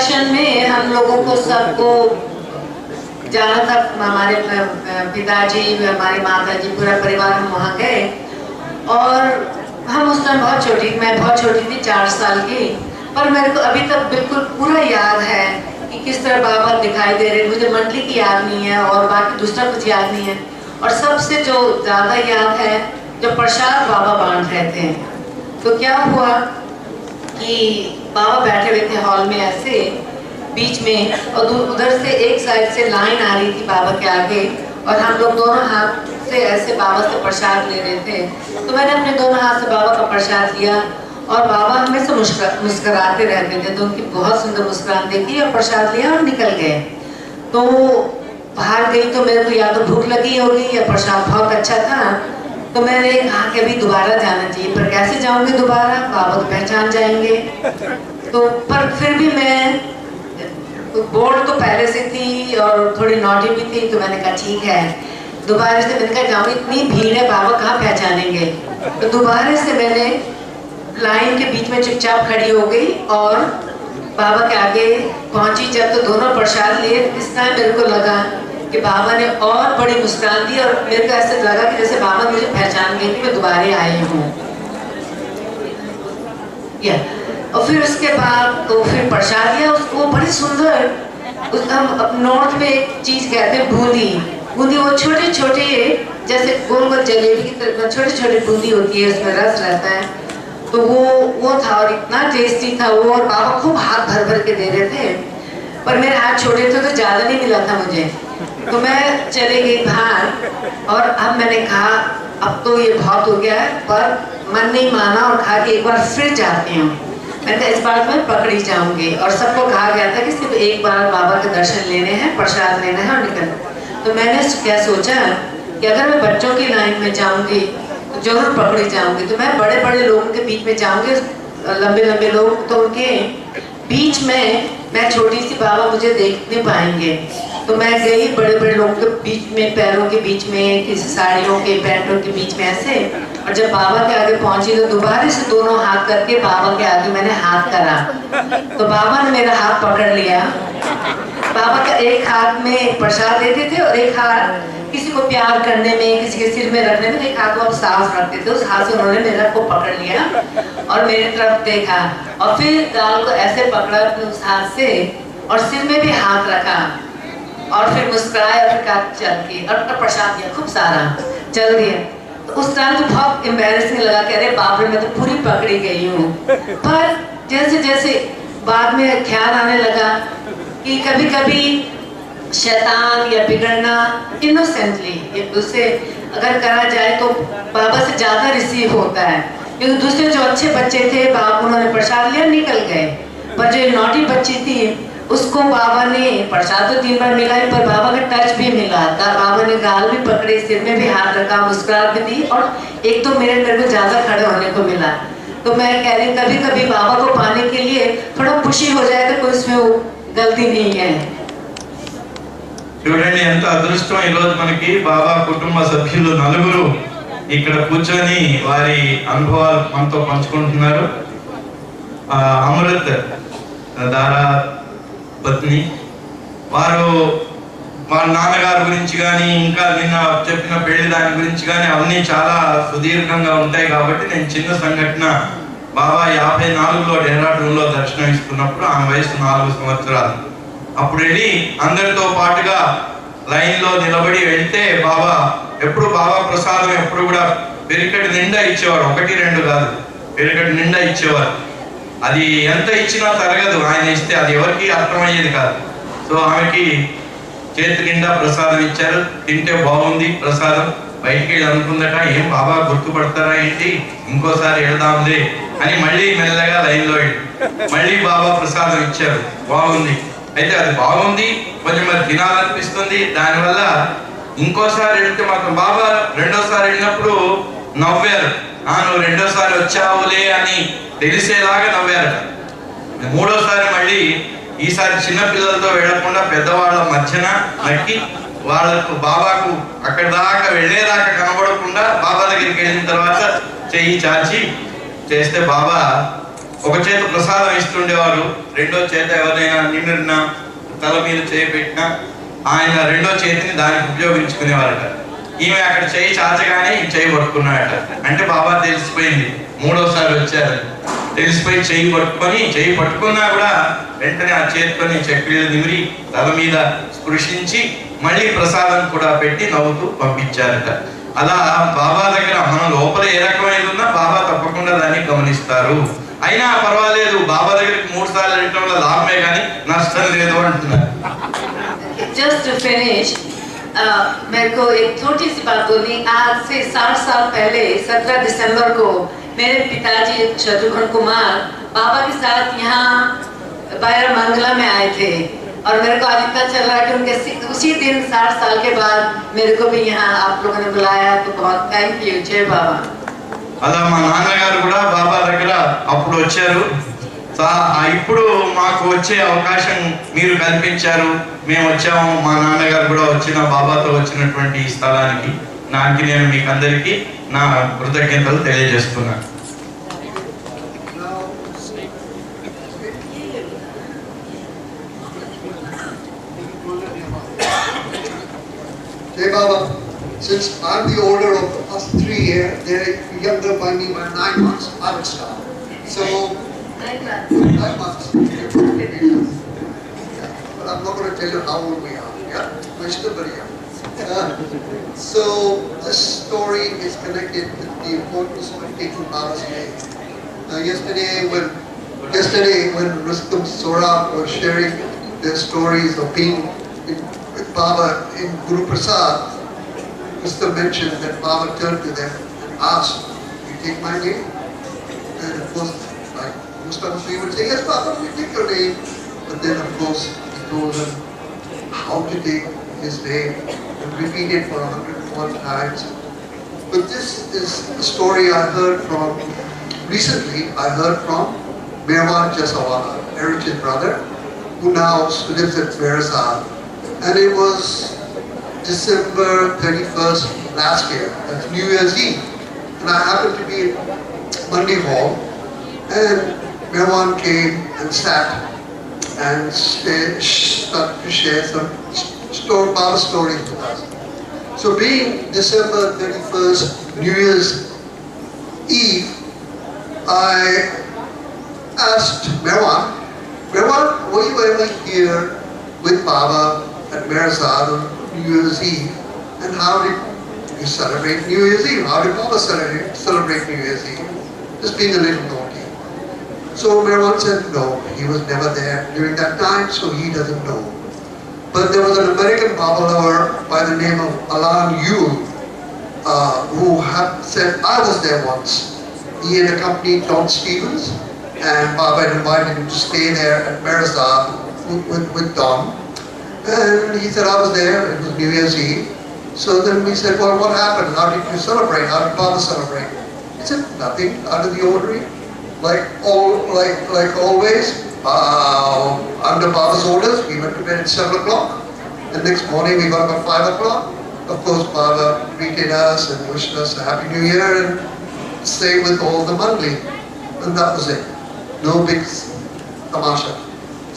दर्शन में हम लोगों को सबको जाना था, हमारे पिताजी, हमारी माताजी, पूरा परिवार हम वहाँ गए। और हम उस टाइम बहुत छोटी, मैं बहुत छोटी थी, 4 साल की, पर मेरे को अभी तक बिल्कुल पूरा याद है कि किस तरह बाबा दिखाई दे रहे। मुझे मंडली की याद नहीं है और बाकी दूसरा कुछ याद नहीं है। और सबसे जो ज़्यादा याद है, जब प्रसाद बाबा बांट रहे थे, तो क्या हुआ कि बाबा बैठे हुए थे हॉल में ऐसे बीच में, और उधर से एक साइड से लाइन आ रही थी बाबा के आगे, और हम लोग दोनों हाथ से ऐसे बाबा से प्रसाद ले रहे थे। तो मैंने अपने दोनों हाथ से बाबा का प्रसाद लिया, और बाबा हमेशा मुस्कुराते रहते थे, तो उनकी बहुत सुंदर मुस्कुराहट देखी और प्रसाद लिया और निकल गए। तो बाहर गई तो मेरे को या तो भूख लगी होगी या प्रसाद बहुत अच्छा था, तो मैंने कहा कि अभी दोबारा जाना चाहिए, पर कैसे जाऊंगी दोबारा, बाबा तो पहचान जाएंगे। तो पर फिर भी मैं, बोर्ड तो पहले से थी और थोड़ी नॉटी भी थी, तो मैंने कहा ठीक है, दोबारा से मैंने कहा जाऊंगी, इतनी भीड़ है, बाबा कहाँ पहचानेंगे। तो दोबारा से मैंने लाइन के बीच में चुपचाप खड़ी हो गई और बाबा के आगे पहुंची। जब तो दोनों प्रसाद लिए, इस टाइम मेरे को लगा कि बाबा ने और बड़ी मुस्कान दी, और मेरे को ऐसे लगा कि जैसे बाबा मुझे पहचान गए कि मैं दोबारा आई हूँ। और फिर उसके बाद तो फिर प्रसाद लिया, उसको बड़ी सुंदर, हम नॉर्थ में एक चीज कहते हैं बूंदी। बूंदी वो छोटे छोटे जैसे गोल गोल जलेबी की तरह छोटे छोटे बूंदी होती है, उसमें रस रहता है। तो वो था और इतना टेस्टी था वो, और बाबा खूब हाथ भर भर के दे रहे थे, पर मेरे हाथ छोटे थे तो ज़्यादा नहीं मिला था मुझे। तो मैं चले गई बाहर, और अब मैंने कहा अब तो ये बहुत हो गया है, पर मन नहीं माना और कहा कि एक बार फिर जाती हूँ। मैंने कहा इस बार मैं पकड़ी जाऊंगी, और सबको कहा गया था कि सिर्फ एक बार बाबा के दर्शन लेने हैं, प्रसाद लेना है और निकलना। तो मैंने क्या सोचा कि अगर मैं बच्चों की लाइन में जाऊंगी तो जरूर पकड़ी जाऊंगी। तो मैं बड़े बड़े लोगों के बीच में जाऊंगी, लंबे लंबे लोग, तो उनके बीच में मैं छोटी सी, बाबा मुझे देख नहीं पाएंगे। तो मैं गई बड़े बड़े लोगों के बीच में, पैरों के बीच में, किसी साड़ियों के पैंटों के बीच में ऐसे, और जब बाबा के आगे पहुंची तो दोबारा से दोनों हाथ करके बाबा के आगे मैंने हाथ करा। तो बाबा ने मेरा हाथ पकड़ लिया। बाबा का एक हाथ में प्रसाद देते थे और एक हाथ किसी को प्यार करने में, किसी के सिर में रखने में, एक हाथ को आप साफ रखते थे। उस हाथ से उन्होंने मेरा को पकड़ लिया और मेरी तरफ देखा, और फिर गाल को ऐसे पकड़ा अपने उस हाथ से, और सिर में भी हाथ रखा, और फिर मुस्कुराए और फिर कहा चल के, और प्रसाद दिया खूब सारा, चल दिया। तो उस टाइम तो बहुत एम्बैरेसिंग लगा कि अरे बाप रे, मैं तो पूरी पकड़ी गई हूँ। पर जैसे जैसे बाद में ख्याल आने लगा कि कभी कभी शैतान या बिगड़ना इनोसेंटली उससे अगर करा जाए तो बाबा से ज़्यादा रिसीव होता है, क्योंकि दूसरे जो अच्छे बच्चे थे बाबा उन्होंने प्रसाद लिया निकल गए, पर जो नॉटी बच्ची थी उसको बाबा ने प्रसाद तो 3 बार मिला है, पर बाबा का टच भी मिला था। बाबा ने गाल भी पकड़े, सिर में भी हाथ रखा, मुस्कुराहट भी दी, और एक तो मेरे को ज़्यादा खड़े होने को मिला। तो मैं कह रही कभी कभी बाबा को पाने के लिए थोड़ा खुशी हो जाए तो कोई इसमें गलती नहीं है। చూడండి ఎంత అదృష్టం ఈ రోజు మనకి బాబా కుటుంబ సభ్యులు నలుగురు ఇక్కడ కూర్చొని వారి అనుభవాలు మనతో పంచుకుంటున్నారు। అమృత్ దారా పత్ని, వారు వాళ్ళ నాన్నగారి గురించి కానీ ఇంకా నిన్న చెప్పిన పెళ్లి దాని గురించి కానీ అవన్నీ చాలా సుదీర్ఘంగా ఉంటాయి కాబట్టి నేను చిన్న సంఘటన, బాబా 54లో డెహ్రాడూన్లో దర్శనం ఇస్తున్నప్పుడు ఆమె వయసు 4 సంవత్సరాలు। అప్పుడు వెళ్ళి అందరితో పాటుగా లైన్లో నిలబడి వెళ్తే బాబా ఎప్పుడు బాబా ప్రసాదం ఎప్పుడు కూడా పెరికటి నిండా ఇచ్చేవారు, 1-2 కాదు, పెరికటి నిండా ఇచ్చేవారు। అది ఎంత ఇచ్చినా తరగదు, ఆయన ఇస్తే అది ఎవరికి అర్థమయ్యేది కాదు। సో ఆమెకి చేతి నిండా ప్రసాదం ఇచ్చారు, తింటే బాగుంది ప్రసాదం, బయటికి వెళ్ళి అనుకుందట ఏం బాబా గుర్తుపడతారా ఏంటి, ఇంకోసారి వెళ్దాంలే అని మళ్ళీ మెల్లగా లైన్లో మళ్ళీ బాబా ప్రసాదం ఇచ్చారు, బాగుంది। అయితే అది బాగుంది, కొంచెం మరి తినాలనిపిస్తుంది, దానివల్ల ఇంకోసారి వెళ్తే మాత్రం బాబా రెండోసారి వెళ్ళినప్పుడు నవ్వారు, నువ్వు రెండోసారి వచ్చావులే అని తెలిసేలాగా నవ్వారట। మూడోసారి మళ్ళీ ఈసారి చిన్న పిల్లలతో వెళ్ళకుండా పెద్దవాళ్ళ మధ్యన నక్కి వాళ్ళకు బాబాకు అక్కడ దాకా వెళ్ళేదాకా కనబడకుండా బాబా దగ్గరికి వెళ్ళిన తర్వాత చెయ్యి చాచి చేస్తే బాబా ఒక చేత ప్రసాదం ఇస్తుండేవారు, రెండో చేత ఎవరైనా నిమిరినా తల మీద చేయి పెట్టినా ఆయన రెండో చేతిని దానికి ఉపయోగించుకునేవారట. ఈమె అక్కడ చేయి చాచగానే ఈ చేయి పట్టుకున్నాడట. అంటే బాబా తెలిసిపోయింది, మూడోసారి వచ్చారు, తెలిసిపోయి చేయి పట్టుకున్నా కూడా వెంటనే ఆ చేతితోని చక్రీలు నిమిరి తల మీద స్పృశించి మళ్ళీ ప్రసాదం కూడా పెట్టి నవ్వుతూ పంపించారట. అలా బాబా దగ్గర మనం లోపల ఏ రకమైనది ఉన్నా బాబా తప్పకుండా దాన్ని గమనిస్తారు. అయినా పర్వాలేదు, బాబా దగ్గరికి 3 సార్లు వెళ్ళటం వల్ల లాభమే కానీ నష్టం లేదు అంటున్నారు. Just to finish, मेरे को एक छोटी सी बात बोली. आज से 60 साल पहले 17 दिसंबर को मेरे पिताजी शत्रुघ्न कुमार बाबा के साथ यहाँ बायरामंगला में आए थे और मेरे को आज इतना चल रहा है कि उनके उसी दिन 60 साल के बाद मेरे को भी यहाँ आप लोगों ने बुलाया, तो बहुत थैंक यू. जय बाबा. అలా మా నాన్నగారు కూడా బాబా దగ్గర అప్పుడు వచ్చారు. ఇప్పుడు మాకు వచ్చే అవకాశం మీరు కల్పించారు, మేము వచ్చాము. మా నాన్నగారు కూడా వచ్చిన బాబాతో వచ్చినటువంటి ఈ స్థలానికి నాకు నేను మీకు అందరికీ నా కృతజ్ఞతలు తెలియజేస్తున్నాను. Hey Baba, since I'm the older of us 3 here, they're younger by me by 9 months, I will start. So, 9 months. Yeah. But I'm not going to tell you how old we are. Yeah, we're still very young. So, this story is connected with the importance of taking Baba's name. Yesterday when Rustam Sora was sharing their stories of being with Baba in Guru Prasad, Rustam mentioned that Baba turned to them and asked, "You take my name?" And of course, like most of us, we would say, "Yes, Baba, we take your name." But then, of course, he told them how to take his name and repeat it for 101 times. But this is a story I heard from recently. I heard from Meherabad Jasawala, Erich's brother, who now lives at Verazad. And it was December 31st last year, that's New Year's Eve. And I happened to be in Monday Hall, and Meherabad came and sat and started to share some Baba stories with us. So being December 31st, New Year's Eve, I asked Meherabad, were you ever here with Baba at Verazad on New Year's Eve, and how did you celebrate New Year's Eve? How did Baba celebrate New Year's Eve? Just being a little naughty. So Meherabad said no, he was never there during that time, so he doesn't know. But there was an American Baba lover by the name of Alan Yule who had said, I was there once. He had accompanied Don Stevens, and Baba had invited him to stay there at Verazad with Don. And he said, I was there, it was New Year's Eve. So then we said, well, what happened? How did you celebrate? How did Baba celebrate? He said, nothing out of the ordinary. Like always, under Baba's orders, we went to bed at 7 o'clock. The next morning we got up at 5 o'clock. Of course, Baba greeted us and wished us a Happy New Year and stayed with all the Mandli. And that was it. No big tamasha.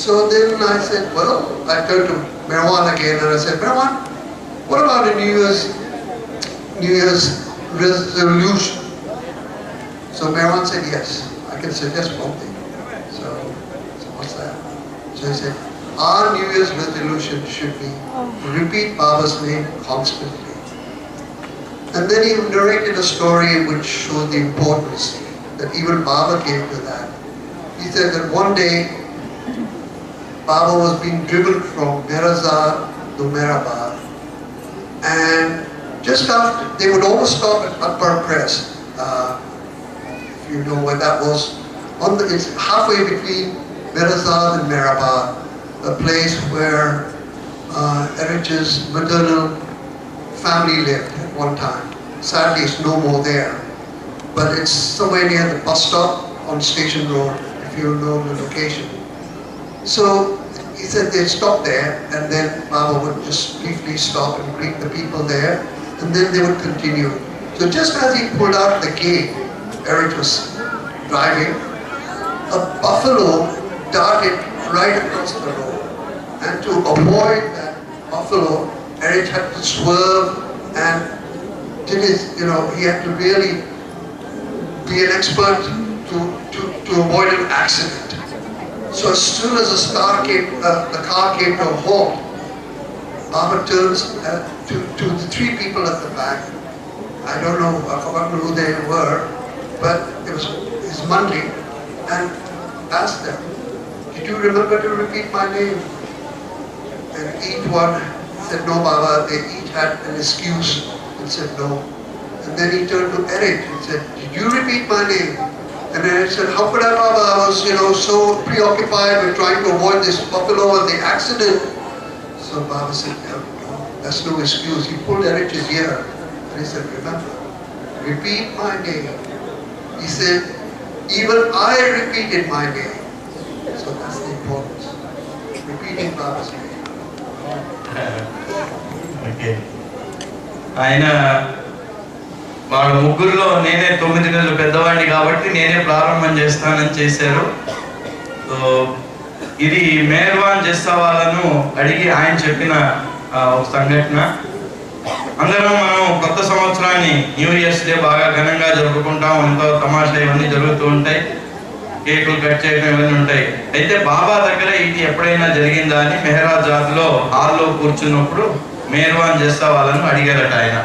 So then I said, well, I turned to Meherabad again and I said, Meherabad, what about a New Year's resolution? So Meherabad said, yes, I can suggest one thing. So what's that? So he said, our New Year's resolution should be repeat Baba's name constantly. And then he narrated a story which showed the importance that even Baba gave to that. He said that one day Baba was being driven from Verazad to Meherabad, and just after, they would always stop at Atpar Press, if you know where that was. It's halfway between Verazad and Meherabad, a place where Erich's maternal family lived at one time. Sadly, it's no more there, but it's somewhere near the bus stop on Station Road, if you know the location. So he said they'd stop there, and then Baba would just briefly stop and greet the people there, and then they would continue. So just as he pulled out the gate, Erich was driving, a buffalo darted right across the road. And to avoid that buffalo, Eric had to swerve and did his, he had to really be an expert to avoid an accident. So as soon as the car came to a halt, Baba turns to the three people at the back. I don't know, I forgot who they were, but it was his Mandi, and asked them, "Did you remember to repeat my name?" And each one said, "No, Baba." They each had an excuse and said no. And then he turned to Eric and said, "Did you repeat my name?" And Eric said, "How could I, Baba? I was, so preoccupied with trying to avoid this buffalo and the accident." So Baba said, "No, that's no excuse." He pulled Eric to his ear and he said, "Remember, repeat my name." He said, "Even I repeated my name." So that's the importance. Repeating Baba's name. Okay. ఆయన వాళ్ళ ముగ్గురులో నేనే 9 నెలలు పెద్దవాడిని కాబట్టి నేనే ప్రారంభం చేస్తానని చేశారు. సో ఇది మెహర్బాన్ చేసేవాళ్ళను అడిగి ఆయన చెప్పిన ఒక సంఘటన. అందరం మనం కొత్త సంవత్సరాన్ని న్యూ ఇయర్స్ డే బాగా ఘనంగా జరుపుకుంటాం. ఎంతో తమాషా ఇవన్నీ జరుగుతూ ఉంటాయి, కేకులు కట్ చేయడం ఇవన్నీ ఉంటాయి. అయితే బాబా దగ్గర ఇది ఎప్పుడైనా జరిగిందా అని మెహరాజ్ జాతిలో హాల్లో కూర్చున్నప్పుడు మెహర్బాన్ చేస్తా వాళ్ళను అడిగారట ఆయన.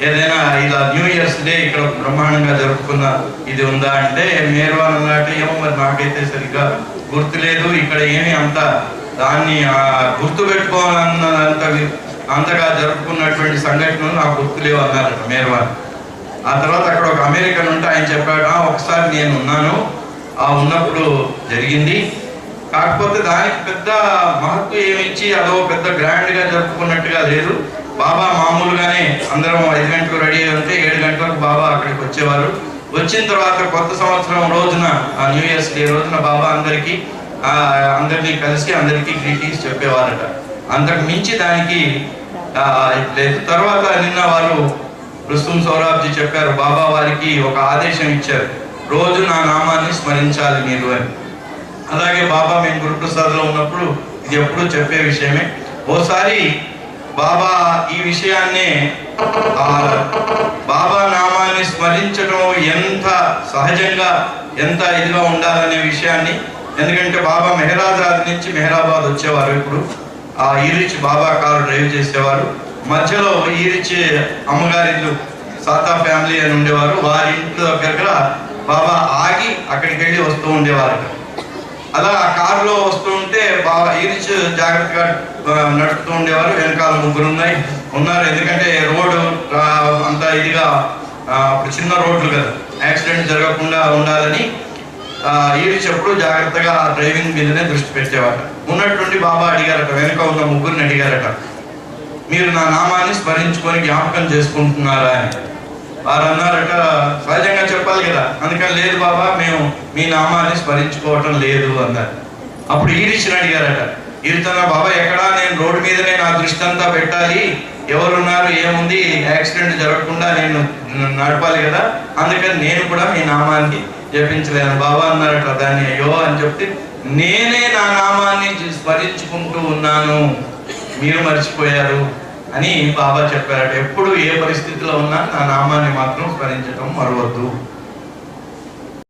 ఏదైనా ఇలా న్యూ ఇయర్స్ డే ఇక్కడ బ్రహ్మాండంగా జరుపుకున్న ఇది ఉందా అంటే మెహర్బాన్ అన్నట్టు ఏమో మరి నాకైతే సరిగ్గా గుర్తులేదు, ఇక్కడ ఏమి అంత దాన్ని గుర్తు పెట్టుకోవాలన్నంత అంతగా జరుపుకున్నటువంటి సంఘటనలు నాకు గుర్తులేవు అన్నారట మెహర్బాన్. ఆ తర్వాత అక్కడ ఒక అమెరికన్ ఉంటే ఆయన చెప్పాడు, ఒకసారి నేను ఉన్నాను, ఉన్నప్పుడు జరిగింది, కాకపోతే దానికి పెద్ద మహత్వం ఏమిచ్చి అదో పెద్ద గ్రాండ్గా జరుపుకున్నట్టుగా లేదు. బాబా మామూలుగానే అందరం 5 గంటలకు రెడీ అయి ఉంటే 7 గంటలకు బాబా అక్కడికి వచ్చేవారు. వచ్చిన తర్వాత కొత్త సంవత్సరం రోజున న్యూ ఇయర్స్ డే రోజున బాబా అందరినీ కలిసి అందరికీ గ్రీటింగ్స్ చెప్పేవారట. అంతకు మించి దానికి లేదు. తర్వాత నిన్న వారు రుస్తుం సౌరాబ్జీ చెప్పారు, బాబా వారికి ఒక ఆదేశం ఇచ్చారు, రోజు నా నామాన్ని స్మరించాలి మీరు అని. అలాగే బాబా మేము గురుప్రసాద్లో ఉన్నప్పుడు ఇది ఎప్పుడూ చెప్పే విషయమే. ఓసారి బాబా ఈ విషయాన్నే బాబా నామాన్ని స్మరించడం ఎంత సహజంగా ఎంత ఇదిగా ఉండాలనే విషయాన్ని, ఎందుకంటే బాబా మెహరాబాద్ నుంచి మెహరాబాద్ వచ్చేవారు. ఇప్పుడు ఈరిచ్ బాబా కారు డ్రైవ్ చేసేవారు. మధ్యలో ఈరిచ్ అమ్మగారిల్లు సాతా ఫ్యామిలీ అని ఉండేవారు. వారి ఇంట్లో దగ్గర బాబా ఆగి అక్కడికి వెళ్ళి వస్తూ ఉండేవారు. అలా ఆ కారులో వస్తూ ఉంటే బాబా ఈరిచ్ జాగ్రత్తగా నడుపుతూ ఉండేవారు. వెనకాల ముగ్గురు ఉన్నారు, ఎందుకంటే రోడ్డు అంత ఇదిగా అప్పుడు చిన్న రోడ్లు కదా, యాక్సిడెంట్ జరగకుండా ఉండాలని ఈరిచ్ ఎప్పుడు జాగ్రత్తగా డ్రైవింగ్ మీదనే దృష్టి పెట్టేవారు. ఉన్నట్టుండి బాబా అడిగారట, వెనక ఉన్న ముగ్గురిని అడిగారట, మీరు నా నామాన్ని స్మరించుకొని జ్ఞాపకం చేసుకుంటున్నారా అని. వారు అన్నారట, సహజంగా చెప్పాలి కదా, అందుకని లేదు బాబా మేము మీ నామాన్ని స్మరించుకోవటం లేదు అన్నారు. అప్పుడు ఈరిచ్ని అడిగారట, ఈరుతున్నా బాబా ఎక్కడా, నేను రోడ్డు మీదనే నా దృష్టి అంతా పెట్టాలి, ఎవరున్నారు ఏముంది యాక్సిడెంట్ జరగకుండా నేను నడపాలి కదా, అందుకని నేను కూడా మీ నామాన్ని జపించలేను. బాబా అన్నారట దాన్ని అయ్యో అని చెప్తే, నేనే నా నామాన్ని స్మరించుకుంటూ ఉన్నాను, మీరు మర్చిపోయారు అని బాబా చెప్పారట. ఎప్పుడు ఏ పరిస్థితిలో ఉన్నా నా నామాన్ని మాత్రం స్మరించడం మరవద్దు.